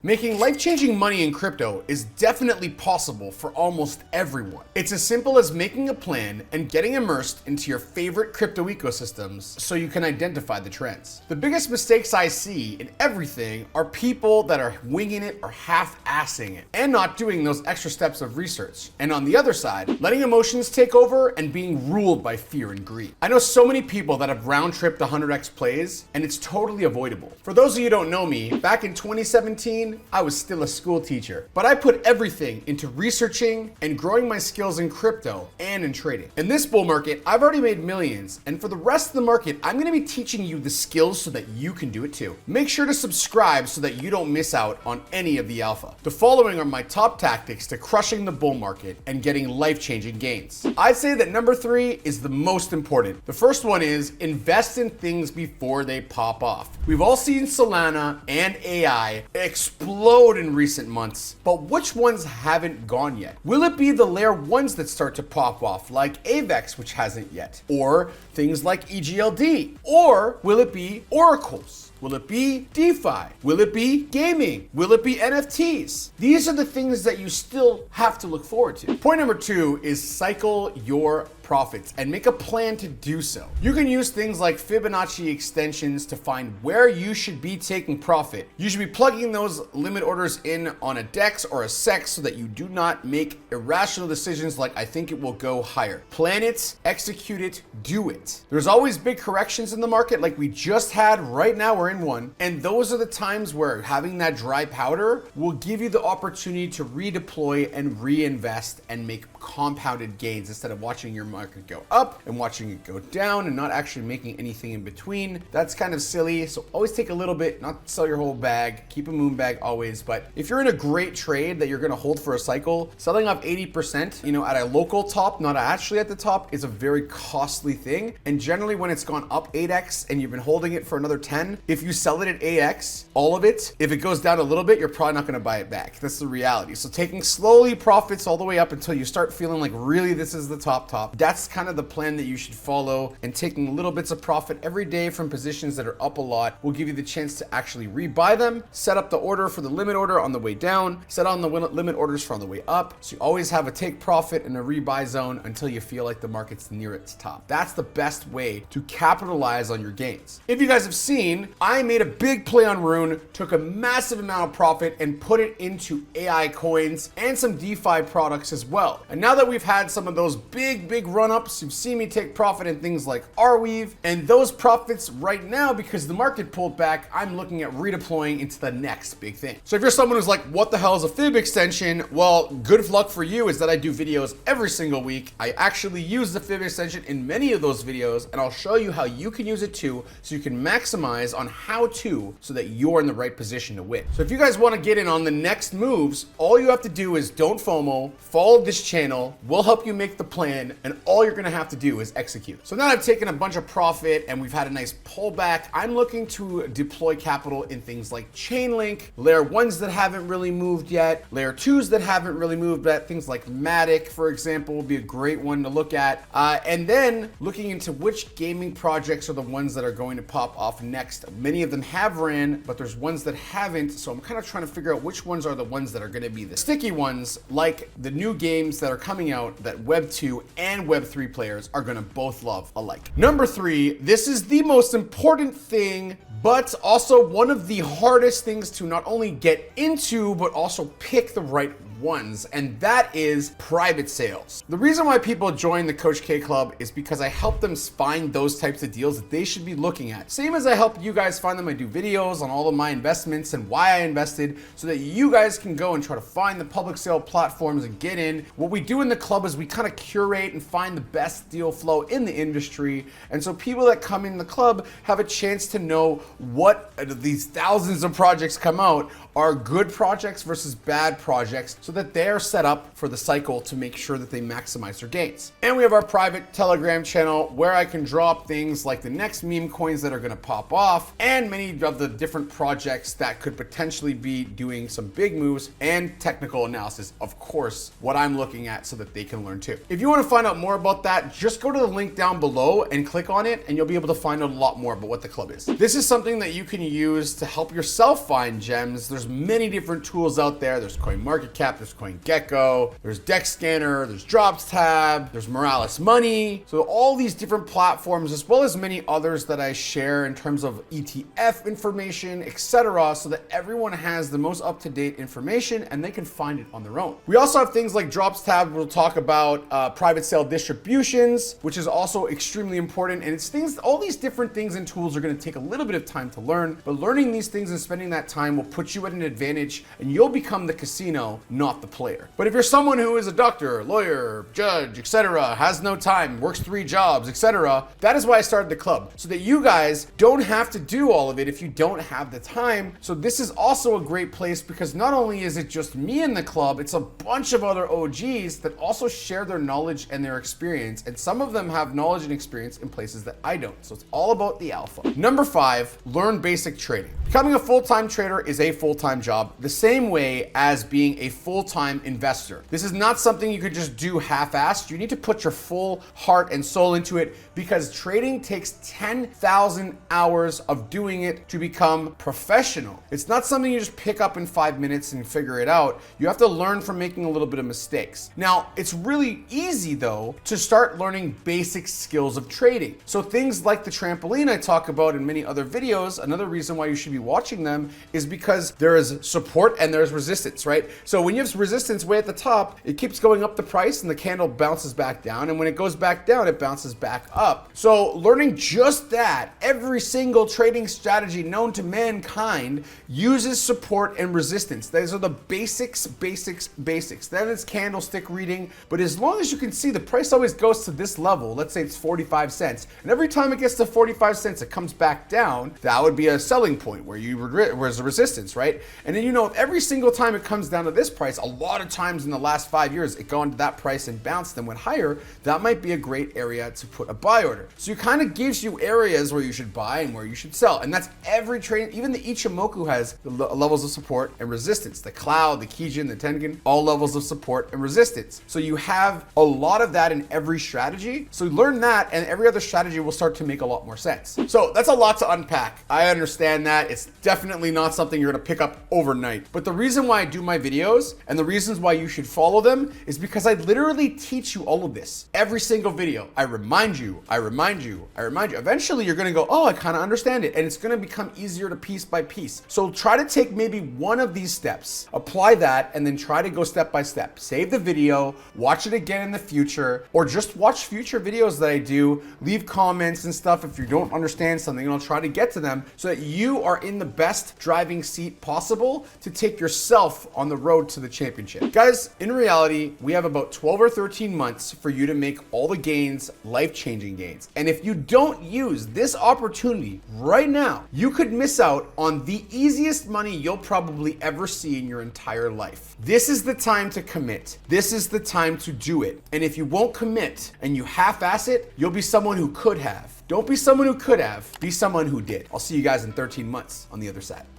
Making life-changing money in crypto is definitely possible for almost everyone. It's as simple as making a plan and getting immersed into your favorite crypto ecosystems so you can identify the trends. The biggest mistakes I see in everything are people that are winging it or half-assing it and not doing those extra steps of research. And on the other side, letting emotions take over and being ruled by fear and greed. I know so many people that have round-tripped 100x plays, and it's totally avoidable. For those of you who don't know me, back in 2017, I was still a school teacher, but I put everything into researching and growing my skills in crypto and in trading. In this bull market, I've already made millions, and for the rest of the market, I'm gonna be teaching you the skills so that you can do it too. Make sure to subscribe so that you don't miss out on any of the alpha. The following are my top tactics to crushing the bull market and getting life-changing gains. I'd say that number 3 is the most important. The first one is invest in things before they pop off. We've all seen Solana and AI explode in recent months, but which ones haven't gone yet? Will it be the layer 1s that start to pop off like AVEX, which hasn't yet? Or things like EGLD? Or will it be oracles? Will it be DeFi? Will it be gaming? Will it be NFTs? These are the things that you still have to look forward to. Point number 2 is cycle your profits and make a plan to do so. You can use things like Fibonacci extensions to find where you should be taking profit. You should be plugging those limit orders in on a DEX or a SEX so that you do not make irrational decisions like I think it will go higher. Plan it, execute it, do it. There's always big corrections in the market like we just had. Right now we're in one, and those are the times where having that dry powder will give you the opportunity to redeploy and reinvest and make compounded gains instead of watching your market go up and watching it go down and not actually making anything in between. That's kind of silly. So always take a little bit, not sell your whole bag, keep a moon bag always. But if you're in a great trade that you're going to hold for a cycle, selling off 80%, at a local top, not actually at the top, is a very costly thing. And generally when it's gone up 8x and you've been holding it for another 10, if you sell it at 8x, all of it, if it goes down a little bit, you're probably not going to buy it back. That's the reality. So taking slowly profits all the way up until you start feeling like really this is the top. That's kind of the plan that you should follow, and taking little bits of profit every day from positions that are up a lot will give you the chance to actually rebuy them, set up the order for the limit order on the way down, set on the limit orders for on the way up. So you always have a take profit and a rebuy zone until you feel like the market's near its top. That's the best way to capitalize on your gains. If you guys have seen, I made a big play on Rune, took a massive amount of profit and put it into AI coins and some DeFi products as well. And now that we've had some of those big run-ups, you've seen me take profit in things like Arweave, and those profits right now, because the market pulled back, I'm looking at redeploying into the next big thing. So if you're someone who's like, what the hell is a fib extension? Well, good luck for you is that I do videos every single week. I actually use the fib extension in many of those videos, and I'll show you how you can use it too, so you can maximize on how to, so that you're in the right position to win. So if you guys want to get in on the next moves, all you have to do is don't FOMO, follow this channel, we'll help you make the plan, and all you're gonna have to do is execute. So now I've taken a bunch of profit and we've had a nice pullback. I'm looking to deploy capital in things like Chainlink, layer 1s that haven't really moved yet, layer 2s that haven't really moved yet, things like Matic, for example, would be a great one to look at. And then looking into which gaming projects are the ones that are going to pop off next. Many of them have ran, but there's ones that haven't. So I'm kind of trying to figure out which ones are the ones that are gonna be the sticky ones, like the new games that are coming out that Web 2 and Web 3 players are gonna both love alike. Number 3, this is the most important thing, but also one of the hardest things to not only get into, but also pick the right ones, and that is private sales. The reason why people join the Coach K Club is because I help them find those types of deals that they should be looking at. Same as I help you guys find them. I do videos on all of my investments and why I invested so that you guys can go and try to find the public sale platforms and get in. What we do in the club is we kind of curate and find the best deal flow in the industry. And so people that come in the club have a chance to know what these thousands of projects come out are good projects versus bad projects, so so that they're set up for the cycle to make sure that they maximize their gains. And we have our private Telegram channel where I can drop things like the next meme coins that are going to pop off and many of the different projects that could potentially be doing some big moves and technical analysis, of course, what I'm looking at so that they can learn too. If you want to find out more about that, just go to the link down below and click on it and you'll be able to find out a lot more about what the club is. This is something that you can use to help yourself find gems. There's many different tools out there. There's CoinMarketCap, there's CoinGecko, there's DexScanner, there's DropsTab, there's Morales Money. So all these different platforms, as well as many others that I share in terms of ETF information, etc., so that everyone has the most up-to-date information and they can find it on their own. We also have things like DropsTab. We'll talk about private sale distributions, which is also extremely important. And it's things, all these different things and tools are going to take a little bit of time to learn, but learning these things and spending that time will put you at an advantage and you'll become the casino, not the player. But if you're someone who is a doctor, lawyer, judge, etc., has no time, works 3 jobs, etc., that is why I started the club, so that you guys don't have to do all of it if you don't have the time. So this is also a great place because not only is it just me in the club, it's a bunch of other OGs that also share their knowledge and their experience, and some of them have knowledge and experience in places that I don't. So it's all about the alpha. Number 5, learn basic trading. Becoming a full-time trader is a full-time job, the same way as being a full-time investor. This is not something you could just do half-assed. You need to put your full heart and soul into it because trading takes 10,000 hours of doing it to become professional. It's not something you just pick up in 5 minutes and figure it out. You have to learn from making a little bit of mistakes. Now, it's really easy though to start learning basic skills of trading. So things like the trampoline I talk about in many other videos, another reason why you should be watching them is because there is support and there's resistance, right? So when you have resistance way at the top, it keeps going up the price and the candle bounces back down. And when it goes back down, it bounces back up. So learning just that, every single trading strategy known to mankind uses support and resistance. Those are the basics. Then it's candlestick reading. But as long as you can see the price always goes to this level, let's say it's 45 cents. And every time it gets to 45 cents, it comes back down. That would be a selling point where there's a resistance, right? And then if every single time it comes down to this price, a lot of times in the last 5 years, it gone to that price and bounced and went higher, that might be a great area to put a buy order. So it kind of gives you areas where you should buy and where you should sell. And that's every trade. Even the Ichimoku has the levels of support and resistance. The Cloud, the Kijin, the Tengen, all levels of support and resistance. So you have a lot of that in every strategy. So learn that and every other strategy will start to make a lot more sense. So that's a lot to unpack. I understand that. It's definitely not something you're going to pick up overnight. But the reason why I do my videos and the reasons why you should follow them is because I literally teach you all of this. Every single video, I remind you. Eventually you're going to go, oh, I kind of understand it. And it's going to become easier to piece by piece. So try to take maybe one of these steps, apply that, and then try to go step by step. Save the video, watch it again in the future, or just watch future videos that I do. Leave comments and stuff if you don't understand something, and I'll try to get to them so that you are in the best driving seat possible to take yourself on the road to the championship. Guys, in reality, we have about 12 or 13 months for you to make all the gains, life-changing gains. And if you don't use this opportunity right now, you could miss out on the easiest money you'll probably ever see in your entire life. This is the time to commit. This is the time to do it. And if you won't commit and you half-ass it, you'll be someone who could have. Don't be someone who could have, be someone who did. I'll see you guys in 13 months on the other side.